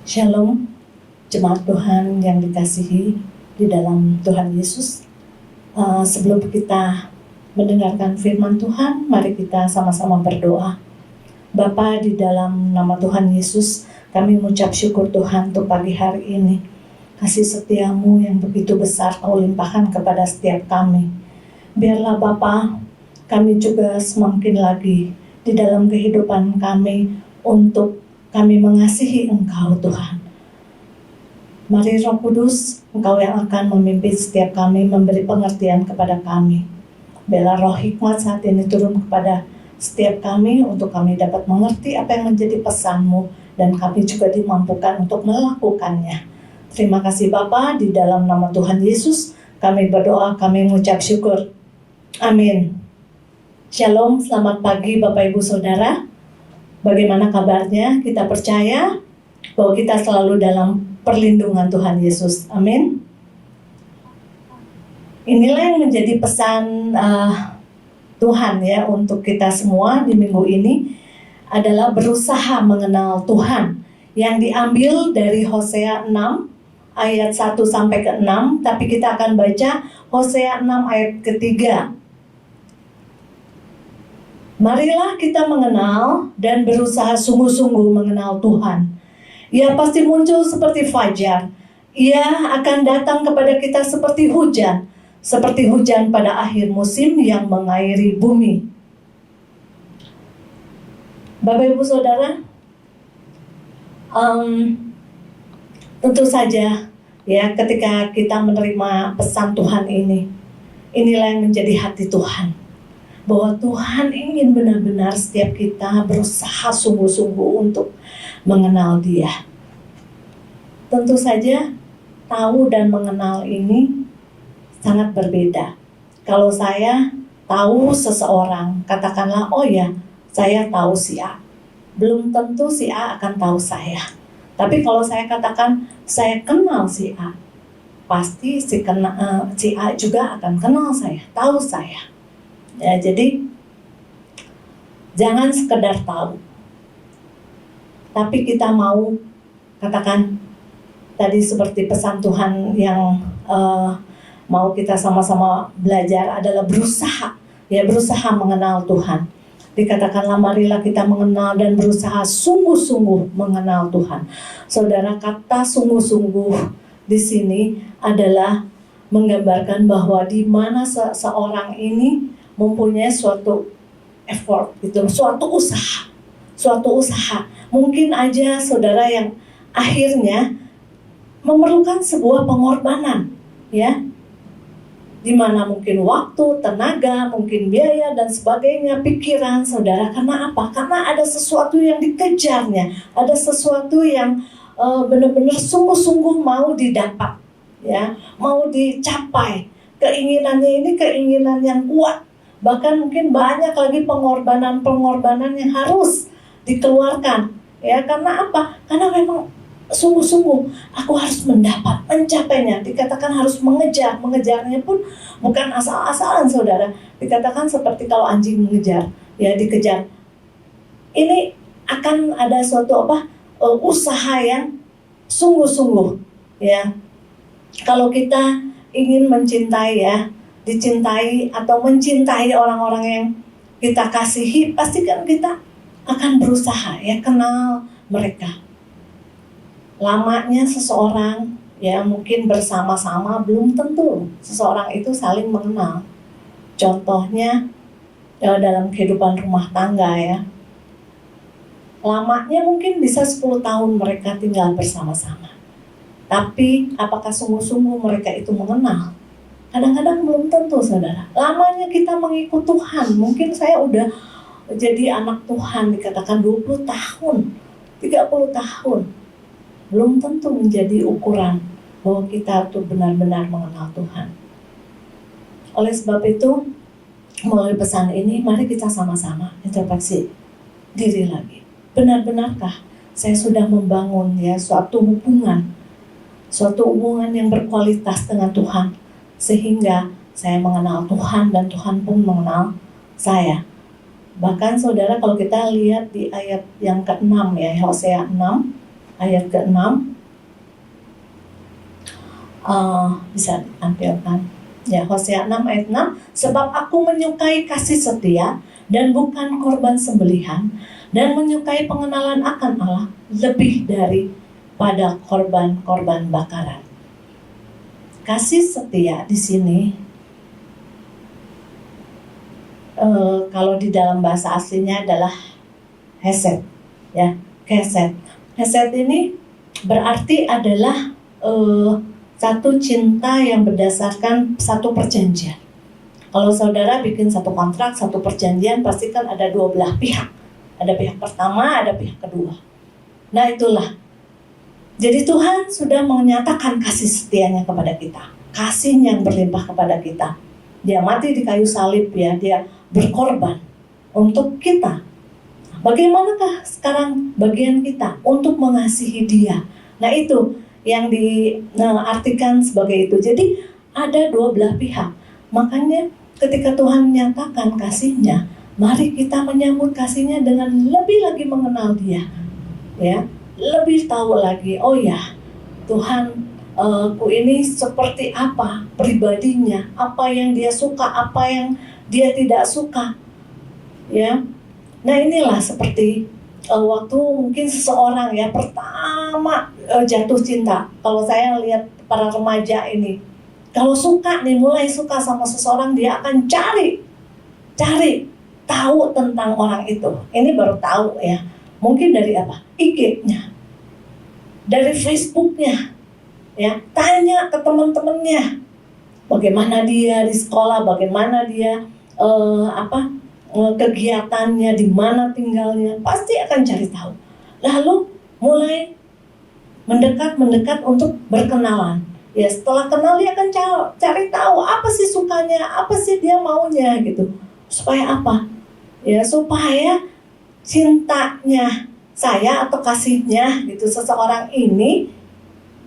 Shalom, jemaat Tuhan yang dikasihi di dalam Tuhan Yesus. Sebelum kita mendengarkan firman Tuhan, mari kita sama-sama berdoa. Bapa, di dalam nama Tuhan Yesus, kami mengucap syukur Tuhan untuk pagi hari ini. Kasih setiamu yang begitu besar Kau limpahkan kepada setiap kami. Biarlah Bapa, kami juga semakin lagi di dalam kehidupan kami untuk kami mengasihi Engkau Tuhan. Mari Roh Kudus, Engkau yang akan memimpin setiap kami, memberi pengertian kepada kami. Biarlah roh hikmat saat ini turun kepada setiap kami untuk kami dapat mengerti apa yang menjadi pesan-Mu dan kami juga dimampukan untuk melakukannya. Terima kasih Bapa, di dalam nama Tuhan Yesus kami berdoa, kami mengucap syukur. Amin. Shalom, selamat pagi Bapak Ibu Saudara. Bagaimana kabarnya? Kita percaya bahwa kita selalu dalam perlindungan Tuhan Yesus. Amin. Inilah yang menjadi pesan Tuhan ya untuk kita semua di minggu ini adalah berusaha mengenal Tuhan, yang diambil dari Hosea 6 ayat 1 sampai ke 6, tapi kita akan baca Hosea 6 ayat ketiga. Marilah kita mengenal dan berusaha sungguh-sungguh mengenal Tuhan. Ia pasti muncul seperti fajar. Ia akan datang kepada kita seperti hujan pada akhir musim yang mengairi bumi. Bapak Ibu Saudara, tentu saja ya ketika kita menerima pesan Tuhan ini, inilah yang menjadi hati Tuhan. Bahwa Tuhan ingin benar-benar setiap kita berusaha sungguh-sungguh untuk mengenal Dia. Tentu saja tahu dan mengenal ini sangat berbeda. Kalau saya tahu seseorang, katakanlah, oh ya, saya tahu si A. Belum tentu si A akan tahu saya. Tapi kalau saya katakan, saya kenal si A, pasti si A juga akan kenal saya, tahu saya. Ya, jadi jangan sekedar tahu, tapi kita mau katakan tadi seperti pesan Tuhan yang mau kita sama-sama belajar adalah berusaha mengenal Tuhan. Dikatakanlah marilah kita mengenal dan berusaha sungguh-sungguh mengenal Tuhan. Saudara, kata sungguh-sungguh di sini adalah menggambarkan bahwa di mana seorang ini mempunyai suatu effort, gitu, suatu usaha. Mungkin aja saudara yang akhirnya memerlukan sebuah pengorbanan, ya, di mana mungkin waktu, tenaga, mungkin biaya dan sebagainya, pikiran saudara. Karena apa? Karena ada sesuatu yang dikejarnya, ada sesuatu yang benar-benar sungguh-sungguh mau didapat, ya, mau dicapai. Keinginannya ini keinginan yang kuat. Bahkan mungkin banyak lagi pengorbanan yang harus dikeluarkan. Ya, karena apa? Karena memang sungguh-sungguh aku harus mencapainya. Dikatakan harus mengejarnya pun bukan asal-asalan saudara. Dikatakan seperti kalau anjing mengejar, ya dikejar. Ini akan ada suatu usaha yang sungguh-sungguh. Ya, kalau kita ingin mencintai ya, dicintai atau mencintai orang-orang yang kita kasihi, pasti kan kita akan berusaha ya kenal mereka. Lamanya seseorang ya mungkin bersama-sama belum tentu seseorang itu saling mengenal. Contohnya dalam kehidupan rumah tangga ya, lamanya mungkin bisa 10 tahun mereka tinggal bersama-sama, tapi apakah sungguh-sungguh mereka itu mengenal? Kadang-kadang belum tentu saudara. Lamanya kita mengikut Tuhan, mungkin saya udah jadi anak Tuhan dikatakan 20 tahun, 30 tahun. Belum tentu menjadi ukuran bahwa kita tuh benar-benar mengenal Tuhan. Oleh sebab itu, melalui pesan ini, mari kita sama-sama introspeksi diri lagi. Benar-benarkah saya sudah membangun ya suatu hubungan yang berkualitas dengan Tuhan, sehingga saya mengenal Tuhan dan Tuhan pun mengenal saya. Bahkan saudara, kalau kita lihat di ayat yang ke-6 ya, Hosea 6 ayat ke-6. Bisa ditampilkan. Ya, Hosea 6 ayat 6. Sebab aku menyukai kasih setia dan bukan korban sembelihan, dan menyukai pengenalan akan Allah lebih daripada korban-korban bakaran. Kasih setia di sini, kalau di dalam bahasa aslinya adalah hesed, ya, hesed. Hesed ini berarti adalah satu cinta yang berdasarkan satu perjanjian. Kalau saudara bikin satu kontrak, satu perjanjian, pasti kan ada dua belah pihak. Ada pihak pertama, ada pihak kedua. Nah itulah. Jadi Tuhan sudah menyatakan kasih setianya kepada kita. Kasih yang berlimpah kepada kita. Dia mati di kayu salib, ya, dia berkorban untuk kita. Bagaimanakah sekarang bagian kita untuk mengasihi dia? Nah itu yang diartikan sebagai itu. Jadi ada dua belah pihak. Makanya ketika Tuhan menyatakan kasih-Nya, mari kita menyambut kasih-Nya dengan lebih lagi mengenal Dia, ya, lebih tahu lagi. Oh ya, Tuhan, ku ini seperti apa pribadinya, apa yang Dia suka, apa yang Dia tidak suka, ya. Nah inilah seperti waktu mungkin seseorang, ya, pertama jatuh cinta. Kalau saya lihat para remaja ini, kalau suka nih, mulai suka sama seseorang, dia akan cari tahu tentang orang itu. Ini baru tahu, ya, mungkin dari apa? IG-nya, dari Facebook-nya, ya, tanya ke teman-temannya bagaimana dia di sekolah, bagaimana dia kegiatannya, di mana tinggalnya, pasti akan cari tahu. Lalu mulai mendekat untuk berkenalan. Ya, setelah kenal dia akan cari tahu apa sih sukanya, apa sih dia maunya gitu. Supaya apa? Ya, supaya cintanya saya atau kasihnya gitu seseorang ini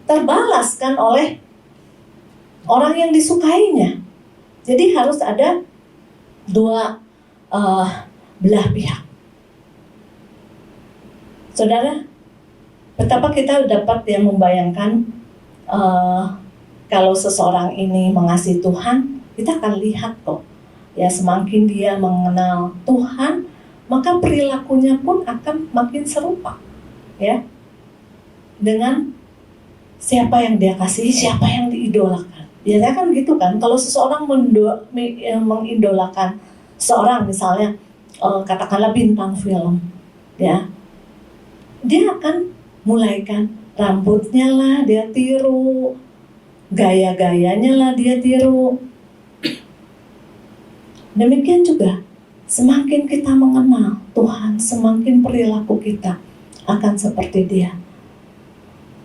terbalaskan oleh orang yang disukainya. Jadi harus ada dua belah pihak. Saudara, betapa kita dapat yang membayangkan kalau seseorang ini mengasihi Tuhan, kita akan lihat kok, ya, semakin dia mengenal Tuhan, maka perilakunya pun akan makin serupa, ya, dengan siapa yang dia kasihi, siapa yang diidolakan. Biasanya kan gitu kan, kalau seseorang mengidolakan seorang, misalnya katakanlah bintang film, ya, dia akan mulaikan rambutnya lah dia tiru, gaya-gayanya lah dia tiru. Demikian juga semakin kita mengenal Tuhan, semakin perilaku kita akan seperti Dia.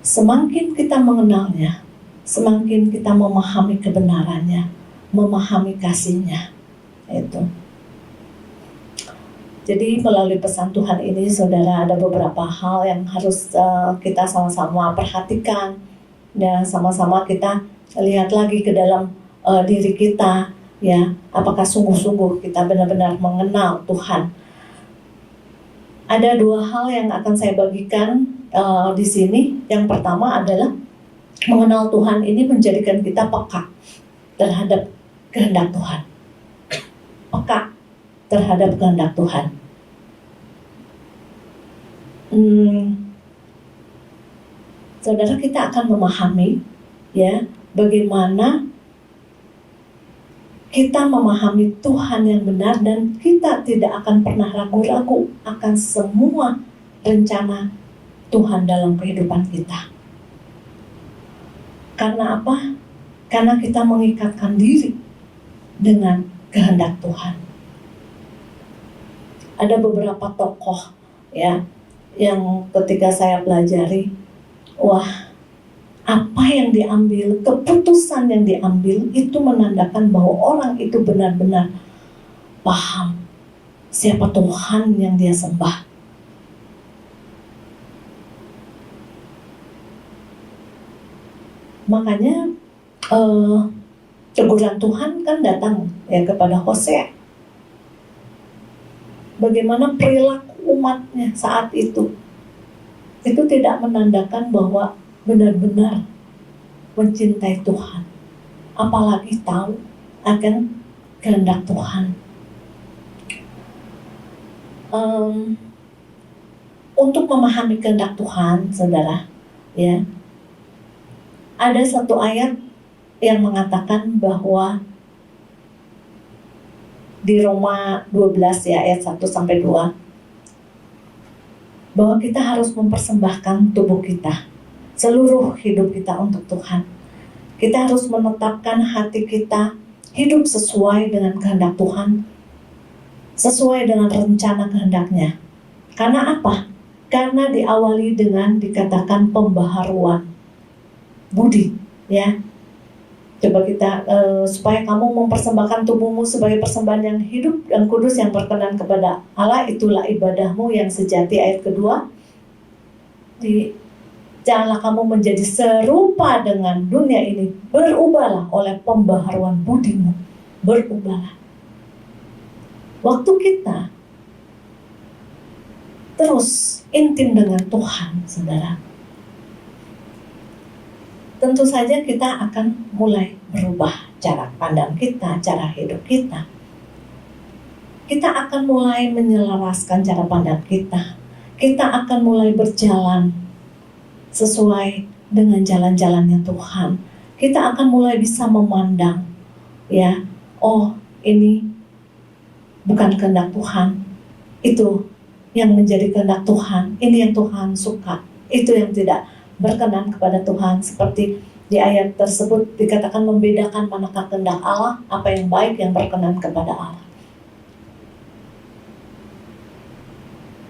Semakin kita mengenalnya, semakin kita memahami kebenarannya, memahami kasih-Nya. Itu. Jadi melalui pesan Tuhan ini, saudara, ada beberapa hal yang harus kita sama-sama perhatikan, dan sama-sama kita lihat lagi ke dalam diri kita, ya, apakah sungguh-sungguh kita benar-benar mengenal Tuhan. Ada dua hal yang akan saya bagikan di sini. Yang pertama adalah mengenal Tuhan ini menjadikan kita peka terhadap kehendak Tuhan. Peka terhadap kehendak Tuhan. Saudara, kita akan memahami, ya, bagaimana kita memahami Tuhan yang benar, dan kita tidak akan pernah ragu-ragu akan semua rencana Tuhan dalam kehidupan kita. Karena apa? Karena kita mengikatkan diri dengan kehendak Tuhan. Ada beberapa tokoh, ya, yang ketika saya pelajari, wah, apa yang diambil, keputusan yang diambil itu menandakan bahwa orang itu benar-benar paham siapa Tuhan yang dia sembah. Makanya teguran Tuhan kan datang, ya, kepada Hosea. Bagaimana perilaku umatnya saat itu. itu tidak menandakan bahwa benar-benar mencintai Tuhan, apalagi tahu akan kehendak Tuhan. Untuk memahami kehendak Tuhan, saudara, ya, ada satu ayat yang mengatakan bahwa di Roma 12 ya ayat 1 sampai 2, bahwa kita harus mempersembahkan tubuh kita, seluruh hidup kita untuk Tuhan. Kita harus menetapkan hati kita hidup sesuai dengan kehendak Tuhan, sesuai dengan rencana kehendaknya. Karena apa? Karena diawali dengan dikatakan pembaharuan budi, ya. Coba kita supaya kamu mempersembahkan tubuhmu sebagai persembahan yang hidup dan kudus yang berkenan kepada Allah, itulah ibadahmu yang sejati. Ayat kedua, janganlah kamu menjadi serupa dengan dunia ini, berubahlah oleh pembaharuan budimu, berubahlah. Waktu kita terus intim dengan Tuhan, saudara, tentu saja kita akan mulai berubah cara pandang kita, cara hidup kita. Kita akan mulai menyelaraskan cara pandang kita. Kita akan mulai berjalan sesuai dengan jalan-jalannya Tuhan. Kita akan mulai bisa memandang, ya, oh ini bukan kehendak Tuhan, itu yang menjadi kehendak Tuhan, ini yang Tuhan suka, itu yang tidak berkenan kepada Tuhan. Seperti di ayat tersebut dikatakan membedakan manakah kehendak Allah, apa yang baik yang berkenan kepada Allah.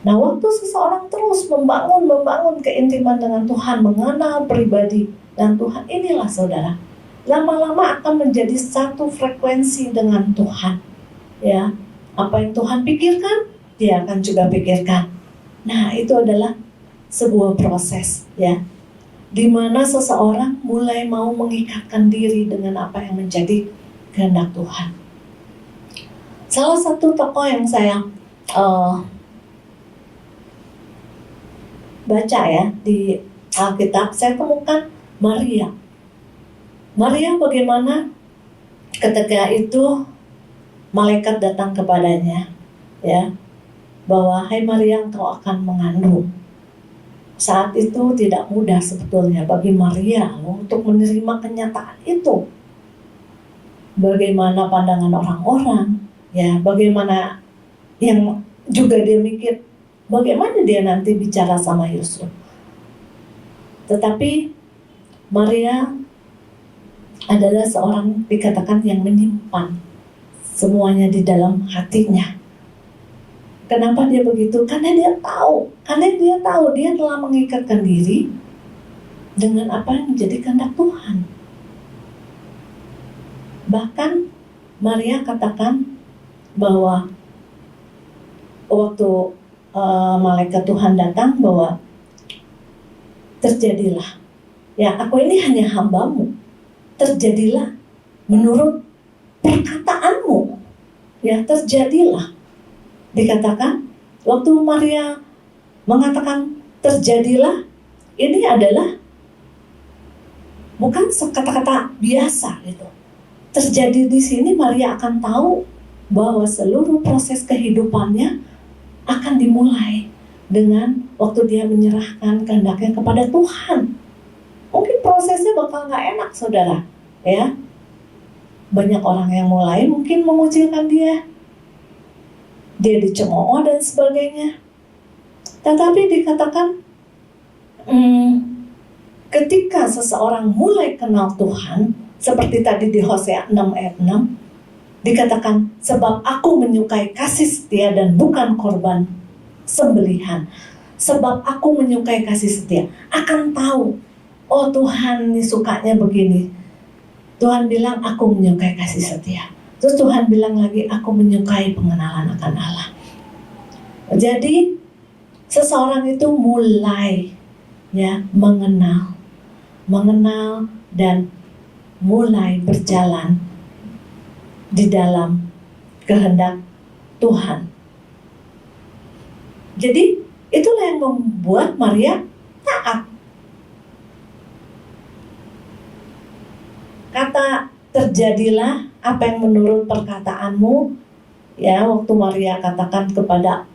Nah, waktu seseorang terus membangun keintiman dengan Tuhan, mengenal pribadi dan Tuhan, inilah saudara, lama-lama akan menjadi satu frekuensi dengan Tuhan. Ya, apa yang Tuhan pikirkan, dia akan juga pikirkan. Nah, itu adalah sebuah proses, ya, di mana seseorang mulai mau mengikatkan diri dengan apa yang menjadi kehendak Tuhan. Salah satu tokoh yang saya baca ya di Alkitab, saya temukan Maria. Maria bagaimana ketika itu malaikat datang kepadanya, ya, bahwa hai Maria, engkau akan mengandung. Saat itu tidak mudah sebetulnya bagi Maria untuk menerima kenyataan itu. Bagaimana pandangan orang-orang, ya, bagaimana yang juga dia mikir, bagaimana dia nanti bicara sama Yusuf. Tetapi Maria adalah seorang dikatakan yang menyimpan semuanya di dalam hatinya. Kenapa dia begitu? Karena dia tahu dia telah mengikatkan diri dengan apa yang menjadi kehendak Tuhan. Bahkan Maria katakan bahwa waktu malaikat Tuhan datang, bahwa terjadilah, ya, aku ini hanya hambamu, terjadilah menurut perkataanmu, ya, terjadilah. Dikatakan waktu Maria mengatakan terjadilah, ini adalah bukan kata-kata biasa gitu. Terjadi di sini Maria akan tahu bahwa seluruh proses kehidupannya akan dimulai dengan waktu dia menyerahkan kehendaknya kepada Tuhan. Mungkin prosesnya bakal gak enak, saudara, ya. Banyak orang yang mulai mungkin mengucilkan dia dicemooh dan sebagainya. Tetapi dikatakan ketika seseorang mulai kenal Tuhan, seperti tadi di Hosea 6 ayat 6, dikatakan sebab aku menyukai kasih setia dan bukan korban sembelihan. Sebab aku menyukai kasih setia, akan tahu, oh Tuhan ini sukanya begini. Tuhan bilang aku menyukai kasih setia. Terus Tuhan bilang lagi, aku menyukai pengenalan akan Allah. Jadi seseorang itu mulai, ya, mengenal dan mulai berjalan di dalam kehendak Tuhan. Jadi itulah yang membuat Maria taat. Kata terjadilah apa yang menurut perkataanmu, ya, waktu Maria katakan kepada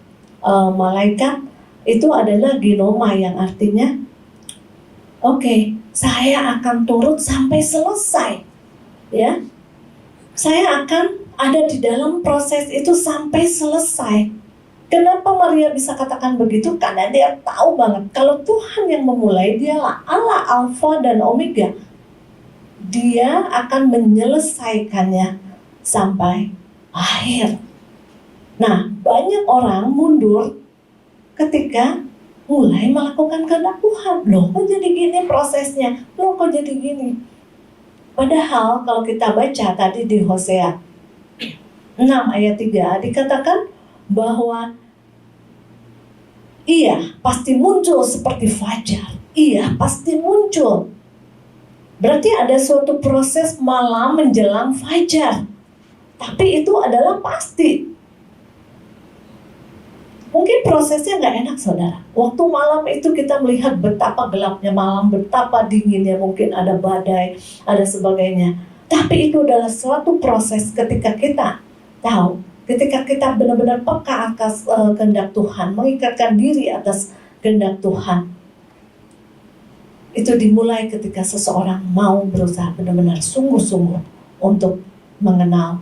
malaikat, itu adalah ginoma, yang artinya oke, saya akan turut sampai selesai, ya. Saya akan ada di dalam proses itu sampai selesai. Kenapa Maria bisa katakan begitu? Karena dia tahu banget kalau Tuhan yang memulai, dialah Allah Alfa dan Omega. Dia akan menyelesaikannya sampai akhir. Nah, banyak orang mundur ketika mulai melakukan kehendak Tuhan. Loh, kok jadi gini prosesnya? Loh, kok jadi gini? Padahal kalau kita baca tadi di Hosea 6 ayat 3 dikatakan bahwa ia pasti muncul seperti fajar. Ia pasti muncul. Berarti ada suatu proses malam menjelang fajar. Tapi itu adalah pasti. Mungkin prosesnya nggak enak, saudara. Waktu malam itu kita melihat betapa gelapnya malam, betapa dinginnya, mungkin ada badai, ada sebagainya. Tapi itu adalah suatu proses ketika kita tahu, ketika kita benar-benar peka atas kehendak Tuhan, mengikatkan diri atas kehendak Tuhan. Itu dimulai ketika seseorang mau berusaha benar-benar sungguh-sungguh untuk mengenal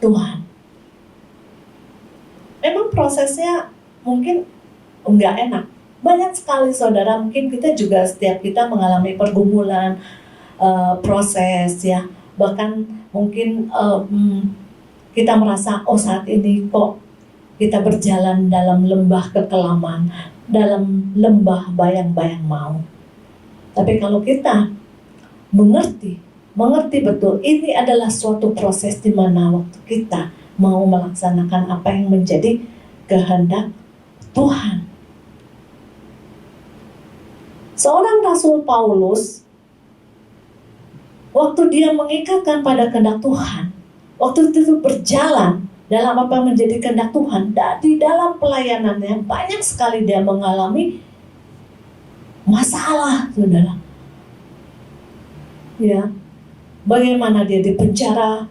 Tuhan. Memang prosesnya mungkin enggak enak. Banyak sekali, saudara, mungkin kita juga, setiap kita mengalami pergumulan, proses, ya. Bahkan mungkin kita merasa, oh saat ini kok kita berjalan dalam lembah kekelaman, dalam lembah bayang-bayang maut. Tapi kalau kita mengerti betul, ini adalah suatu proses di mana waktu kita mau melaksanakan apa yang menjadi kehendak Tuhan. Seorang Rasul Paulus, waktu dia mengikatkan pada kehendak Tuhan, waktu itu berjalan dalam apa yang menjadi kehendak Tuhan, di dalam pelayanannya banyak sekali dia mengalami masalah, saudara. Ya, bagaimana dia dipenjara,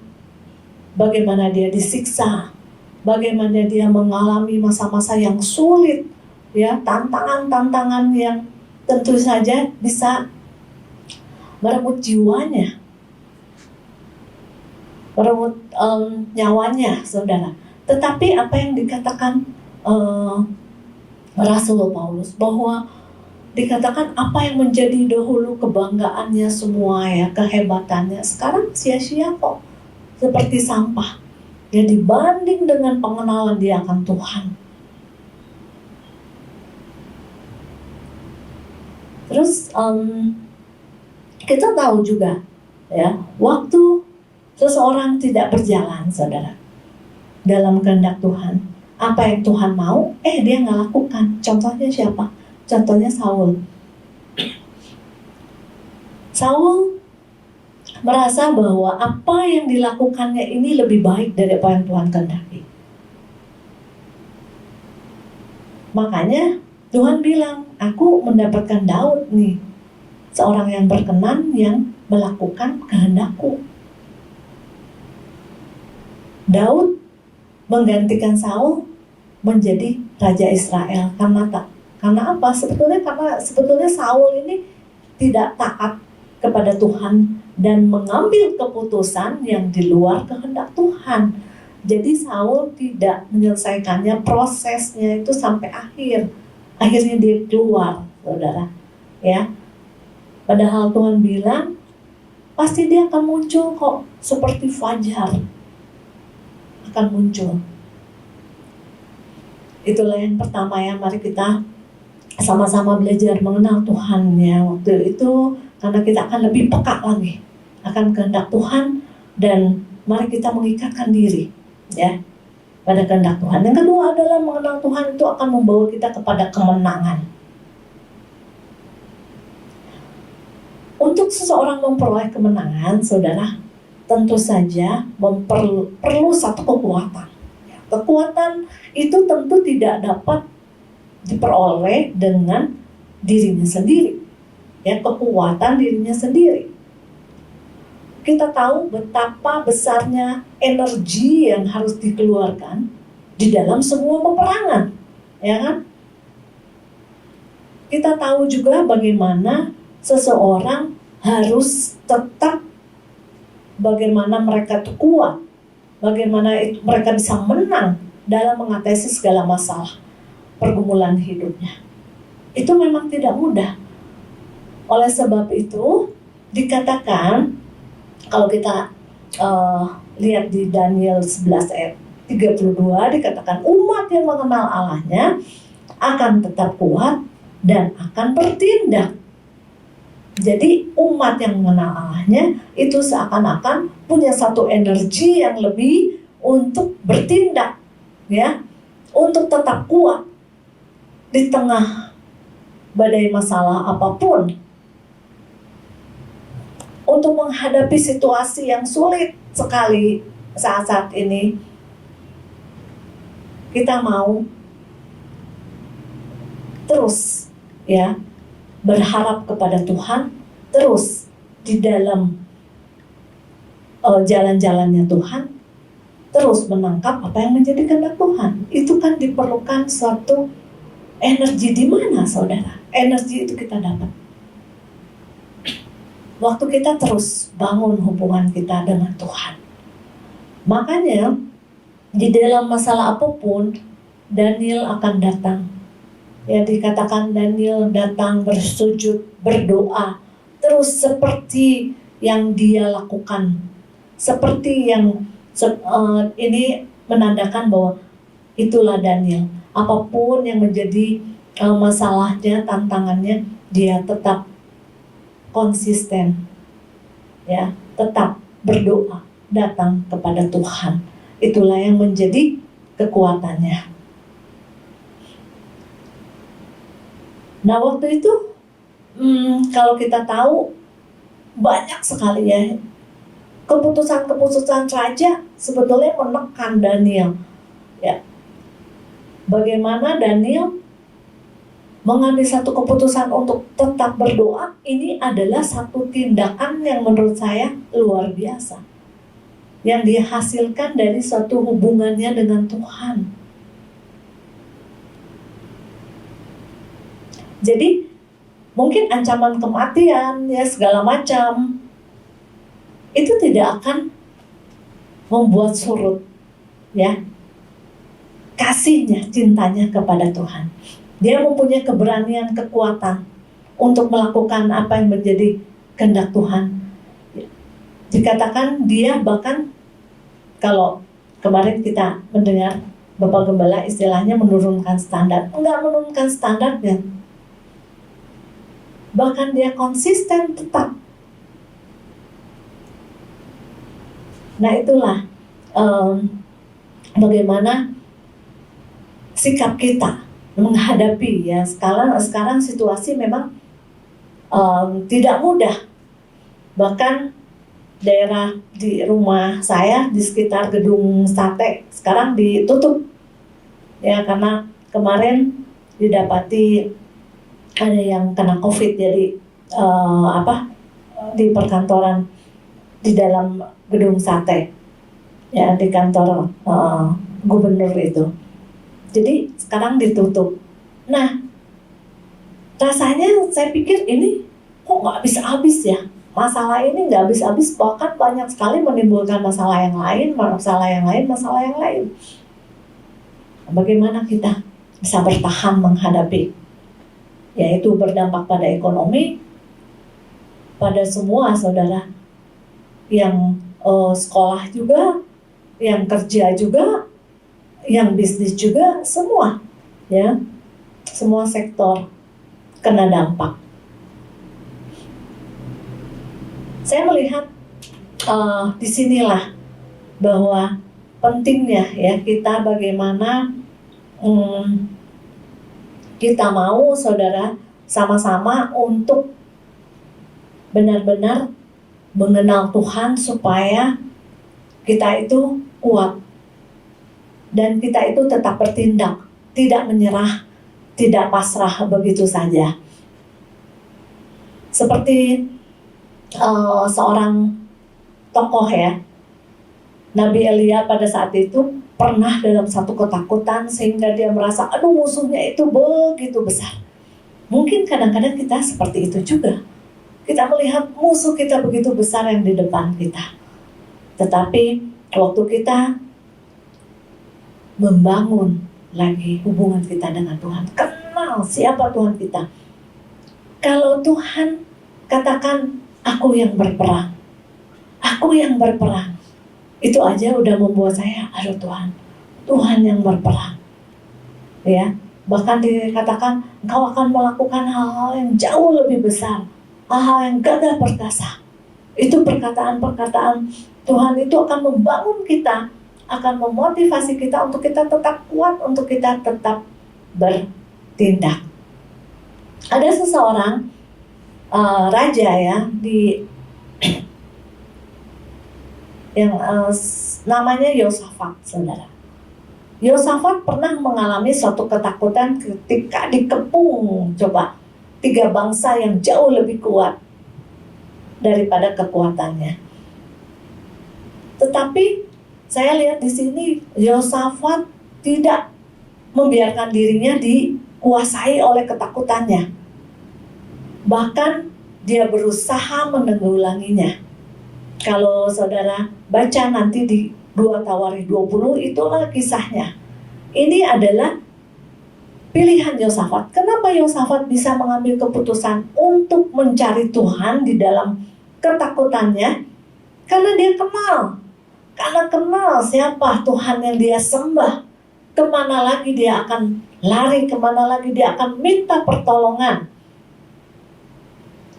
bagaimana dia disiksa, bagaimana dia mengalami masa-masa yang sulit, ya, tantangan-tantangan yang tentu saja bisa merebut jiwanya, merebut nyawanya, saudara. Tetapi apa yang dikatakan Rasul Paulus, bahwa dikatakan apa yang menjadi dahulu kebanggaannya semua, ya, kehebatannya, sekarang sia-sia kok, seperti sampah, ya, dibanding dengan pengenalan dia akan Tuhan. Terus kita tahu juga, ya, waktu seseorang tidak berjalan, saudara, dalam kehendak Tuhan, apa yang Tuhan mau, dia nggak lakukan. Contohnya siapa? Contohnya Saul. Saul merasa bahwa apa yang dilakukannya ini lebih baik dari apa yang Tuhan kehendaki. Makanya Tuhan bilang, aku mendapatkan Daud nih, seorang yang berkenan, yang melakukan kehendakku. Daud menggantikan Saul menjadi Raja Israel. Karena apa? Sebetulnya Saul ini tidak taat kepada Tuhan dan mengambil keputusan yang di luar kehendak Tuhan. Jadi Saul tidak menyelesaikannya, prosesnya itu sampai akhir. Akhirnya dia keluar, saudara. Ya, padahal Tuhan bilang pasti dia akan muncul kok, seperti fajar akan muncul. Itulah yang pertama, ya. Mari kita sama-sama belajar mengenal Tuhan, ya, waktu itu, karena kita akan lebih peka lagi akan kehendak Tuhan, dan mari kita mengikatkan diri, ya, pada kehendak Tuhan. Yang kedua adalah mengenal Tuhan itu akan membawa kita kepada kemenangan. Untuk seseorang memperoleh kemenangan, saudara, tentu saja perlu satu kekuatan. Kekuatan itu tentu tidak dapat diperoleh dengan dirinya sendiri, ya, kekuatan dirinya sendiri. Kita tahu betapa besarnya energi yang harus dikeluarkan di dalam semua peperangan, ya kan? Kita tahu juga bagaimana seseorang harus tetap, bagaimana mereka tuh kuat, bagaimana mereka bisa menang dalam mengatasi segala masalah pergumulan hidupnya. Itu memang tidak mudah. Oleh sebab itu dikatakan, kalau kita lihat di Daniel 11 ayat 32, dikatakan umat yang mengenal Allahnya akan tetap kuat dan akan bertindak. Jadi umat yang mengenal Allahnya itu seakan-akan punya satu energi yang lebih untuk bertindak, ya, untuk tetap kuat di tengah badai masalah apapun, untuk menghadapi situasi yang sulit sekali saat-saat ini. Kita mau terus, ya, berharap kepada Tuhan, terus di dalam jalan-jalannya Tuhan, terus menangkap apa yang menjadi kehendak Tuhan. Itu kan diperlukan suatu energi. Di mana, saudara? Energi itu kita dapat waktu kita terus bangun hubungan kita dengan Tuhan. Makanya di dalam masalah apapun, Daniel akan datang. Ya, dikatakan Daniel datang bersujud, berdoa, terus seperti yang dia lakukan. Seperti yang ini menandakan bahwa itulah Daniel. Apapun yang menjadi masalahnya, tantangannya, dia tetap konsisten, ya, tetap berdoa, datang kepada Tuhan. Itulah yang menjadi kekuatannya. Nah, waktu itu kalau kita tahu banyak sekali, ya, keputusan-keputusan raja sebetulnya menekan Daniel, ya. Bagaimana Daniel mengambil satu keputusan untuk tetap berdoa, ini adalah satu tindakan yang menurut saya luar biasa, yang dihasilkan dari suatu hubungannya dengan Tuhan. Jadi mungkin ancaman kematian, ya, segala macam, itu tidak akan membuat surut, ya, kasihnya, cintanya kepada Tuhan. Dia mempunyai keberanian, kekuatan untuk melakukan apa yang menjadi kehendak Tuhan. Dikatakan dia bahkan, kalau kemarin kita mendengar Bapak Gembala istilahnya menurunkan standar. Enggak menurunkan standarnya. Bahkan dia konsisten tetap. Nah, itulah bagaimana sikap kita menghadapi, ya, sekarang situasi memang tidak mudah. Bahkan daerah di rumah saya, di sekitar gedung sate, sekarang ditutup, ya, karena kemarin didapati ada yang kena COVID. Jadi di perkantoran di dalam gedung sate, ya, di kantor gubernur itu. Jadi sekarang ditutup. Nah, rasanya saya pikir ini kok nggak habis-habis, ya. Masalah ini nggak habis-habis, bahkan banyak sekali menimbulkan masalah yang lain. Bagaimana kita bisa bertahan menghadapi? Yaitu berdampak pada ekonomi, pada semua saudara, yang sekolah juga, yang kerja juga, yang bisnis juga, semua, ya, semua sektor kena dampak. Saya melihat disinilah bahwa pentingnya, ya, kita bagaimana kita mau, saudara, sama-sama untuk benar-benar mengenal Tuhan supaya kita itu kuat. Dan kita itu tetap bertindak, tidak menyerah, tidak pasrah begitu saja. Seperti seorang tokoh ya, Nabi Elia pada saat itu pernah dalam satu ketakutan sehingga dia merasa aduh musuhnya itu begitu besar. Mungkin kadang-kadang kita seperti itu juga. Kita melihat musuh kita begitu besar yang di depan kita. Tetapi waktu kita membangun lagi hubungan kita dengan Tuhan, kenal siapa Tuhan kita. Kalau Tuhan katakan aku yang berperang, aku yang berperang, itu aja udah membuat saya, aduh Tuhan yang berperang. Ya, bahkan dikatakan engkau akan melakukan hal-hal yang jauh lebih besar, hal-hal yang gagah perkasa. Itu perkataan-perkataan Tuhan itu akan membangun kita, akan memotivasi kita untuk kita tetap kuat, untuk kita tetap bertindak. Ada seseorang raja ya yang namanya Yosafat, saudara. Yosafat pernah mengalami suatu ketakutan ketika dikepung 3 bangsa yang jauh lebih kuat daripada kekuatannya. Tetapi saya lihat di sini Yosafat tidak membiarkan dirinya dikuasai oleh ketakutannya. Bahkan dia berusaha menanggulanginya. Kalau saudara baca nanti di 2 Tawarikh 20, itulah kisahnya. Ini adalah pilihan Yosafat. Kenapa Yosafat bisa mengambil keputusan untuk mencari Tuhan di dalam ketakutannya? Karena dia kenal. Karena kenal siapa Tuhan yang dia sembah. Kemana lagi dia akan lari, kemana lagi dia akan minta pertolongan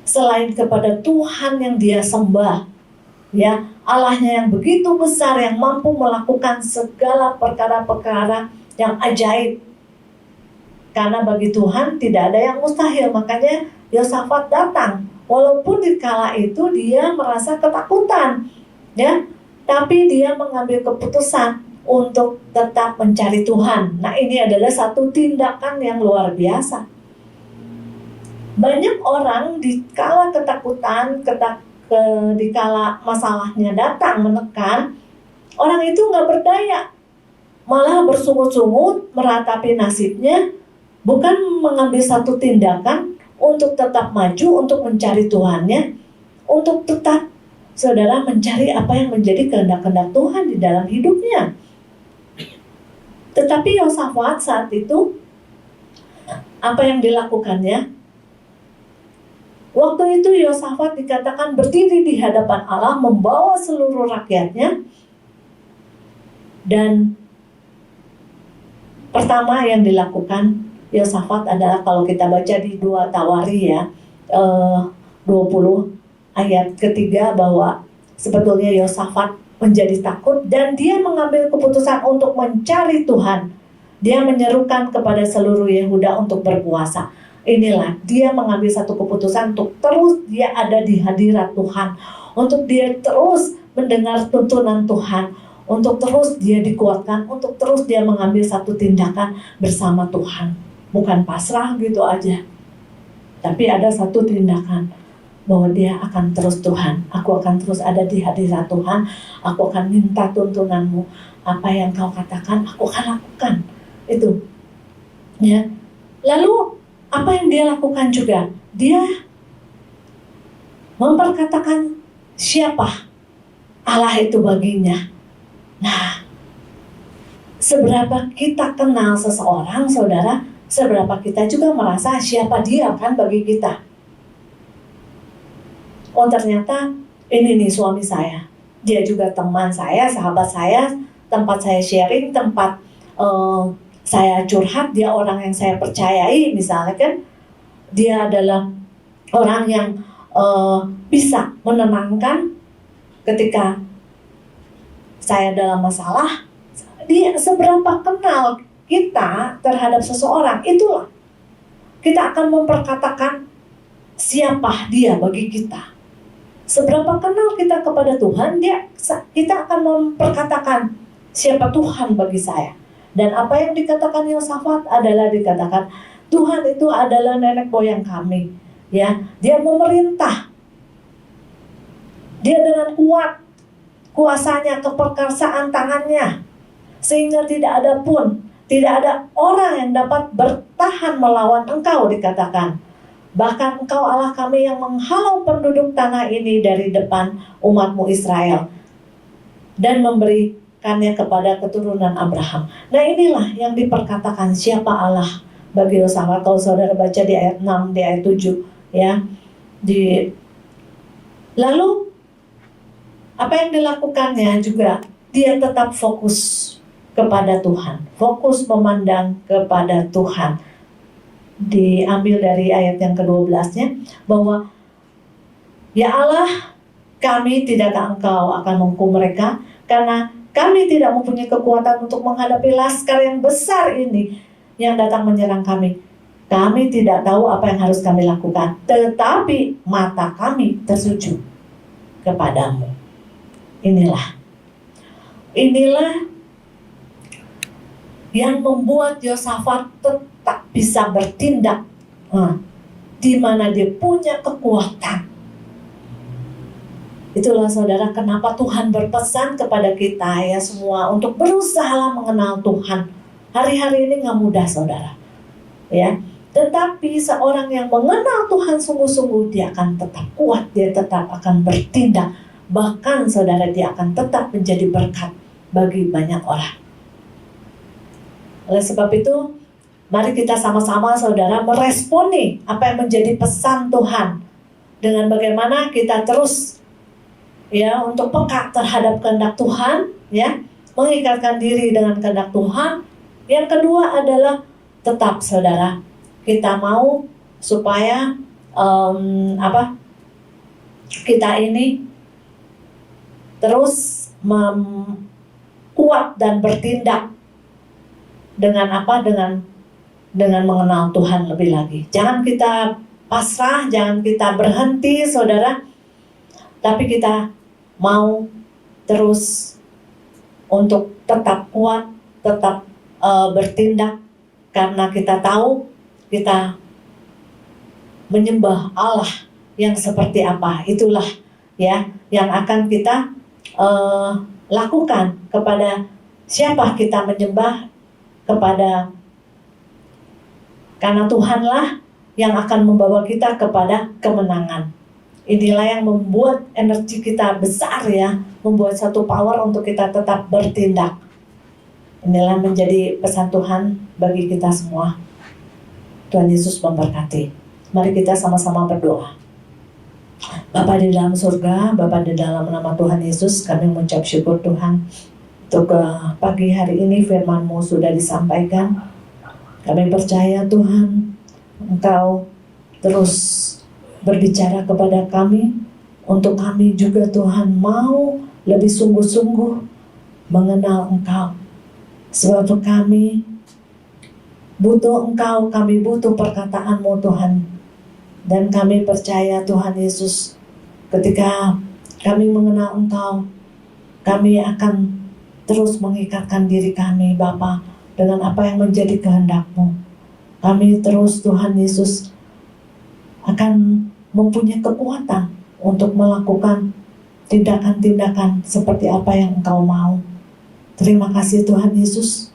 selain kepada Tuhan yang dia sembah, ya, Allahnya yang begitu besar, yang mampu melakukan segala perkara-perkara yang ajaib. Karena bagi Tuhan tidak ada yang mustahil. Makanya Yosafat datang, walaupun di kala itu dia merasa ketakutan, ya, tapi dia mengambil keputusan untuk tetap mencari Tuhan. Nah, ini adalah satu tindakan yang luar biasa. Banyak orang di kala ketakutan, di kala masalahnya datang menekan, orang itu nggak berdaya, malah bersungut-sungut meratapi nasibnya, bukan mengambil satu tindakan untuk tetap maju, untuk mencari Tuhannya, untuk tetap saudara mencari apa yang menjadi kehendak-kehendak Tuhan di dalam hidupnya. Tetapi Yosafat saat itu, apa yang dilakukannya? Waktu itu Yosafat dikatakan berdiri di hadapan Allah, membawa seluruh rakyatnya. Dan pertama yang dilakukan Yosafat adalah, kalau kita baca di 2 Tawarikh ya 20 ayat ketiga, bahwa sebetulnya Yosafat menjadi takut dan dia mengambil keputusan untuk mencari Tuhan. Dia menyerukan kepada seluruh Yehuda untuk berpuasa. Inilah dia mengambil satu keputusan untuk terus dia ada di hadirat Tuhan, untuk dia terus mendengar tuntunan Tuhan, untuk terus dia dikuatkan, untuk terus dia mengambil satu tindakan bersama Tuhan. Bukan pasrah gitu aja, tapi ada satu tindakan bahwa dia akan terus, Tuhan, aku akan terus ada di hadirat Tuhan, aku akan minta tuntunanmu, apa yang kau katakan aku akan lakukan. Itu ya. Lalu apa yang dia lakukan juga? Dia memperkatakan siapa Allah itu baginya. Nah, seberapa kita kenal seseorang, saudara, seberapa kita juga merasa siapa dia kan bagi kita. Oh, ternyata ini nih suami saya, dia juga teman saya, sahabat saya, tempat saya sharing, tempat saya curhat, dia orang yang saya percayai, misalnya kan, dia adalah orang yang bisa menenangkan ketika saya dalam masalah. Dia seberapa kenal kita terhadap seseorang, itulah kita akan memperkatakan siapa dia bagi kita. Seberapa kenal kita kepada Tuhan, kita akan memperkatakan siapa Tuhan bagi saya. Dan apa yang dikatakan Yosafat adalah dikatakan Tuhan itu adalah nenek moyang kami. Ya, dia memerintah. Dia dengan kuat kuasanya, keperkasaan tangannya, sehingga tidak ada orang yang dapat bertahan melawan engkau, dikatakan. Bahkan engkau Allah kami yang menghalau penduduk tanah ini dari depan umatmu Israel dan memberikannya kepada keturunan Abraham. Nah, inilah yang diperkatakan siapa Allah bagi Yosafat. Kalau saudara baca di ayat 6, di ayat 7, ya. Lalu apa yang dilakukannya juga, dia tetap fokus kepada Tuhan, fokus memandang kepada Tuhan. Diambil dari ayat yang ke-12-nya, bahwa ya Allah, kami tidakkah engkau akan menghukum mereka, karena kami tidak mempunyai kekuatan untuk menghadapi laskar yang besar ini yang datang menyerang kami. Kami tidak tahu apa yang harus kami lakukan, tetapi mata kami tertuju kepadamu. Inilah yang membuat Yosafat tetap bisa bertindak, di mana dia punya kekuatan. Itulah saudara, kenapa Tuhan berpesan kepada kita ya semua untuk berusaha mengenal Tuhan. Hari-hari ini gak mudah saudara, ya. Tetapi seorang yang mengenal Tuhan sungguh-sungguh, dia akan tetap kuat, dia tetap akan bertindak. Bahkan saudara, dia akan tetap menjadi berkat bagi banyak orang. Oleh sebab itu, mari kita sama-sama saudara meresponi apa yang menjadi pesan Tuhan, dengan bagaimana kita terus ya untuk peka terhadap kehendak Tuhan, ya, mengikatkan diri dengan kehendak Tuhan. Yang kedua adalah tetap saudara, kita mau supaya kita ini terus kuat dan bertindak dengan dengan mengenal Tuhan lebih lagi. Jangan kita pasrah, jangan kita berhenti saudara, tapi kita mau terus untuk tetap kuat, tetap bertindak, karena kita tahu kita menyembah Allah yang seperti apa. Itulah ya yang akan kita lakukan. Kepada siapa kita menyembah? Karena Tuhanlah yang akan membawa kita kepada kemenangan. Inilah yang membuat energi kita besar ya, membuat satu power untuk kita tetap bertindak. Inilah menjadi pesan Tuhan bagi kita semua. Tuhan Yesus memberkati. Mari kita sama-sama berdoa. Bapa di dalam surga, Bapa di dalam nama Tuhan Yesus, kami mengucap syukur Tuhan untuk pagi hari ini firman-Mu sudah disampaikan. Kami percaya Tuhan, Engkau terus berbicara kepada kami, untuk kami juga Tuhan mau lebih sungguh-sungguh mengenal Engkau. Sebab kami butuh Engkau, kami butuh perkataan-Mu Tuhan. Dan kami percaya Tuhan Yesus, ketika kami mengenal Engkau, kami akan terus mengikatkan diri kami Bapa dengan apa yang menjadi kehendak-Mu. Kami terus Tuhan Yesus akan mempunyai kekuatan untuk melakukan tindakan-tindakan seperti apa yang Engkau mau. Terima kasih Tuhan Yesus.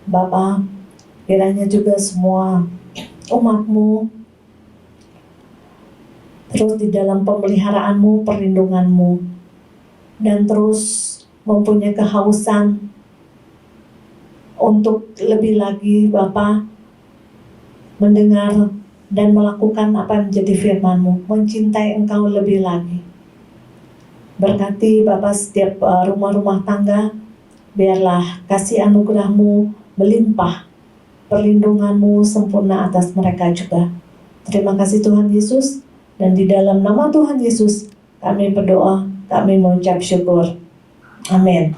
Bapa, kiranya juga semua umat-Mu terus di dalam pemeliharaan-Mu, perlindungan-Mu, dan terus mempunyai kehausan untuk lebih lagi Bapa mendengar dan melakukan apa yang menjadi firman-Mu, mencintai Engkau lebih lagi. Berkati Bapa setiap rumah-rumah tangga, biarlah kasih anugerah-Mu melimpah, perlindungan-Mu sempurna atas mereka juga. Terima kasih Tuhan Yesus, dan di dalam nama Tuhan Yesus kami berdoa, kami mengucap syukur. Amin.